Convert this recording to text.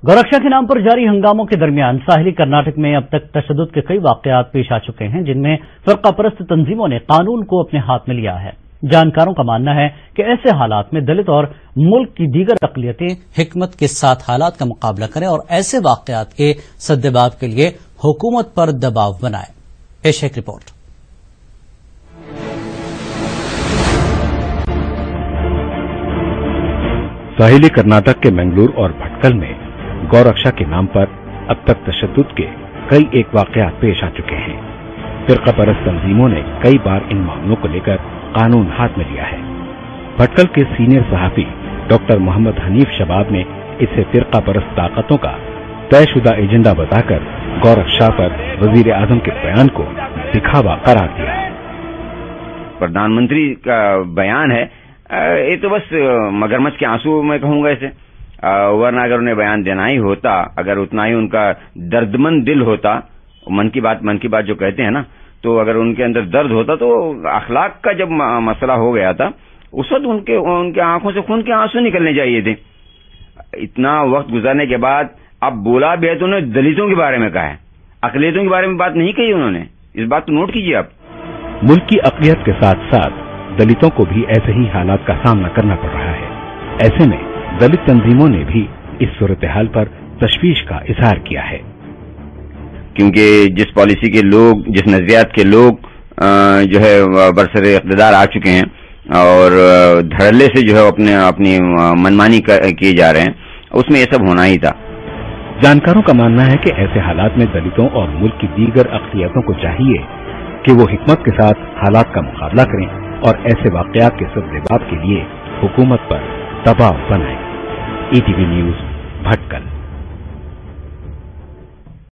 गौरक्षा के नाम पर जारी हंगामों के दरमियान साहिली कर्नाटक में अब तक तशद्दुद के कई वाकयात पेश आ चुके हैं, जिनमें फिरकापरस्त तंजीमों ने कानून को अपने हाथ में लिया है। जानकारों का मानना है कि ऐसे हालात में दलित और मुल्क की दीगर अक़लियतें हिकमत के साथ हालात का मुकाबला करें और ऐसे वाकयात के सद्देबाब के लिए हुकूमत पर दबाव बनाएं। पेश है एक रिपोर्ट। साहिली कर्नाटक के मंगलूर और भटकल में गौरक्षा के नाम पर अब तक तशद्दुद के कई एक वाकयात पेश आ चुके हैं। फिरकापरस्त तंजीमों ने कई बार इन मामलों को लेकर कानून हाथ में लिया है। भटकल के सीनियर सहाफी डॉक्टर मोहम्मद हनीफ शबाब ने इसे फिरकापरस्त ताकतों का तयशुदा एजेंडा बताकर गौरक्षा पर वजीर आजम के बयान को दिखावा करार दिया। प्रधानमंत्री का बयान है, ये तो बस मगरमच्छ के आंसू मैं कहूंगा इसे, वरना अगर उन्हें बयान देना ही होता, अगर उतना ही उनका दर्दमंद दिल होता, मन की बात जो कहते हैं ना, तो अगर उनके अंदर दर्द होता तो अखलाक का जब मसला हो गया था उस वक्त उनके आंखों से खून के आंसू निकलने चाहिए थे। इतना वक्त गुजरने के बाद अब बोला भी है तो उन्होंने दलितों के बारे में कहा है, अकलियतों के बारे में बात नहीं कही उन्होंने। इस बात को नोट कीजिए आप। मुल्क की अकलियत के साथ साथ दलितों को भी ऐसे ही हालात का सामना करना पड़ रहा है। ऐसे में दलित तंजीमों ने भी इस सूरत-ए-हाल पर तशवीश का इजहार किया है, क्योंकि जिस पॉलिसी के लोग, जिस नजरियात के लोग जो है बरसरे इक़्तिदार आ चुके हैं और धड़ल्ले से जो है अपनी मनमानी किए जा रहे हैं, उसमें ये सब होना ही था। जानकारों का मानना है कि ऐसे हालात में दलितों और मुल्क की दीगर अक़लियतों को चाहिए कि वो हिकमत के साथ हालात का मुकाबला करें और ऐसे वाकयात के सद्देबाब के लिए हुकूमत पर दबाव बनाएं। ETV news, Bhatkal.